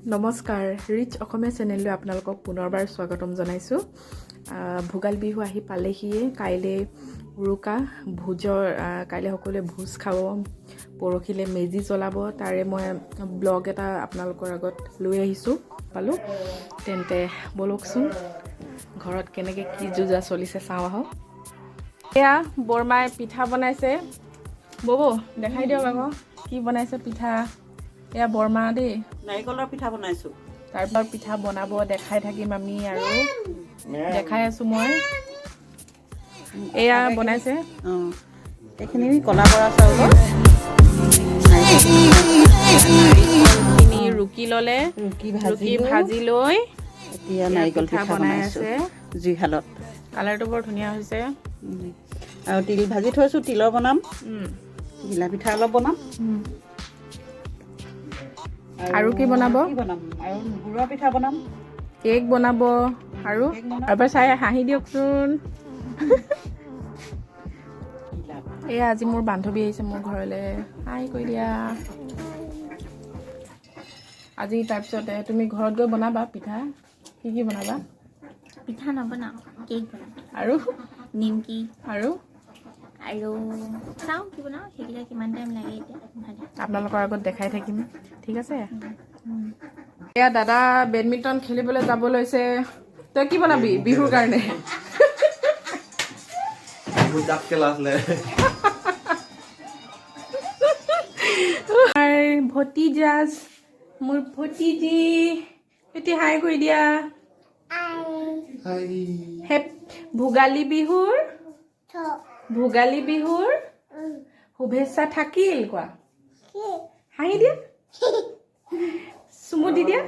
নমস্কাৰ ৰিচ অসমীয়া চেনেললৈ আপোনালোকক পুনৰবাৰ স্বাগতম জনাইছোঁ ভোগালী বিহু আহি পালেহিয়ে কাইলৈ উৰুকা ভোজৰ কাইলৈ সকলোৱে ভোজ খাব পৰহিলৈ মেজি জ্বলাব তাৰে মই ব্লগ এটা আপোনালোকৰ আগত লৈ আহিছোঁ পালোঁ তেন্তে বলকচোন ঘৰত কেনেকৈ কি যোজা চলিছে চাওঁ আহক এয়া বৰমাই পিঠা বনাইছে বব দেখাই দিয়ক আকৌ কি বনাইছে পিঠা এয়া বৰমা দেই নাৰিকলৰ পিঠা বনাইছো তাৰপৰা পিঠা বনাব দেখাই থাকিম আমি আৰু দেখাই আছো মই এয়া বনাইছে এইখিনি কলা বৰা চাউলৰ নাৰিকলখিনি ৰুকি ল'লে ৰুকি ভাজি লৈ এতিয়া নাৰিকল পিঠা বনাই আছে জুইশালত কালাৰটো বৰ ধুনীয়া হৈছে আৰু তিল ভাজি থৈছোঁ তিলৰ বনাম ঘিলা পিঠা অলপ বনাম আৰু কি বনাব আৰু গুড়ৰ পিঠা বনাম কেক বনাব আৰু এবাৰ চাই হাঁহি দিয়কচোন এয়া আজি মোৰ বান্ধৱী আহিছে মোৰ ঘৰলৈ হাই কৈ দিয়া আজি তাৰপিছতে তুমি ঘৰত গৈ বনাবা পিঠা কি বনাবা পিঠা নবনাওঁ কেক বনাম আৰু নিমকি আৰু চাওঁ কি বনাওঁ সেইকেইটা কিমান টাইম লাগে এতিয়া ভালে আপোনালোকৰ আগত দেখাই থাকিম ঠিক আছে এয়া দাদা বেডমিণ্টন খেলিবলৈ যাব লৈছে তই কি বনাবি বিহুৰ কাৰণে ভতিজাজ মোৰ ভতিজী এতিয়া হাই কৰি দিয়া ভোগালী বিহুৰ শুভেচ্ছা থাকিল কোৱা হাঁহি দিয়া চুমু দি দিয়া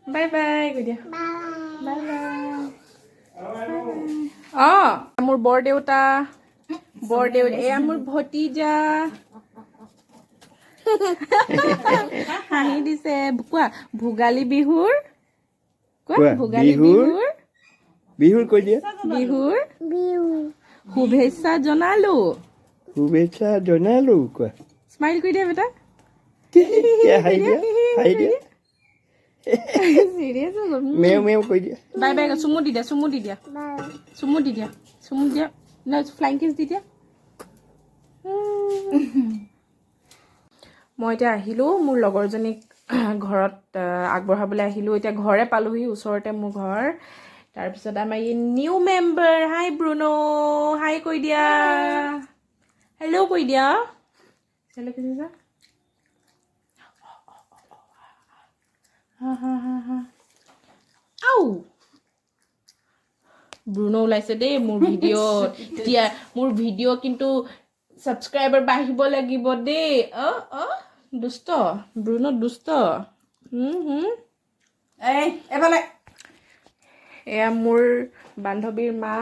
বাই বাই কৈ দিয়া বাই বাই মোৰ বৰদেউতা এয়া মোৰ ভতিজা হাঁহি দিছে কোৱা ভোগালী বিহুৰ কৈ দিয়া শুভেচ্ছা জনালো কোৱা স্মাইল কৰি দিয়া বেটা মেও কৈ দিয়া বাই বাই চুমু দি দিয়া ফ্লাইং কিছ দি দিয়া মই এতিয়া আহিলোঁ মোৰ লগৰজনীক ঘৰত আগবঢ়াবলৈ আহিলোঁ এতিয়া ঘৰে পালোহি ওচৰতে মোৰ ঘৰ তাৰপিছত আমাৰ এই নিউ মেম্বাৰ হাই ব্ৰুনো হাই কৈ দিয়া হেল্ল' কৈ দিয়া আউ ব্ৰুনো ওলাইছে দেই মোৰ ভিডিঅ'ত এতিয়া মোৰ ভিডিঅ' কিন্তু ছাবস্ক্ৰাইবাৰ বাঢ়িব লাগিব দেই দুষ্ট ব্ৰুনো দুষ্ট এফালে এয়া মোৰ বান্ধৱীৰ মা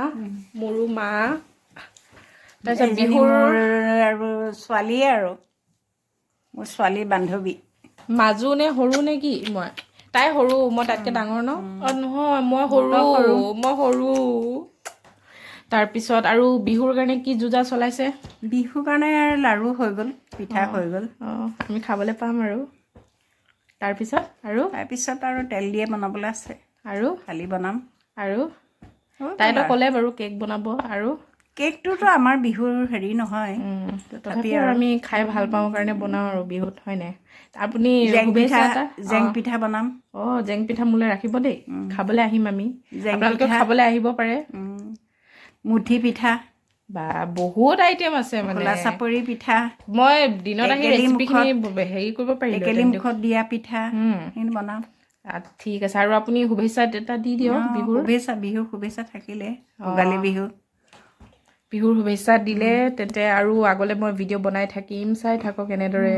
মোৰো মা তাৰপিছত বিহুৰ আৰু ছোৱালীয়ে আৰু মোৰ ছোৱালী বান্ধৱী মাজু নে সৰু নে কি মই তাই সৰু মই তাতকৈ ডাঙৰ ন নহয় মই সৰু তাৰপিছত আৰু বিহুৰ কাৰণে কি যোজা চলাইছে বিহুৰ কাৰণে আৰু লাড়ু হৈ গ'ল পিঠা হৈ গ'ল আমি খাবলৈ পাম আৰু তাৰপিছত আৰু তেল দিয়ে বনাবলৈ আছে আৰু কালি বনাম আৰু তাইতো ক'লে বাৰু কেক বনাব আৰু কেকটোতো আমাৰ বিহুৰ হেৰি নহয় তথাপিও আমি খাই ভাল পাওঁ কাৰণে বনাওঁ আৰু বিহুত হয় নাই আপুনি জেং পিঠা বনাম জেং পিঠা মোলৈ ৰাখিব দেই খাবলৈ আহিম আমি আপোনালোকে খাবলৈ আহিব পাৰে মুঠি পিঠা বা বহুত আইটেম আছে মানে খোলা চাপৰি পিঠা মই দিনত আহি ৰেচিপিখিনি হেৰি কৰিব পাৰিলোঁ টেকেলি মুখত দিয়া পিঠা সেইখিনি বনাম ঠিক আছে আৰু আপুনি শুভেচ্ছা এটা দি দিয়ক বিহুৰ শুভেচ্ছা থাকিলে ভোগালী বিহুৰ শুভেচ্ছা দিলে তেন্তে আৰু আগলৈ মই ভিডিঅ' বনাই থাকিম চাই থাকক এনেদৰে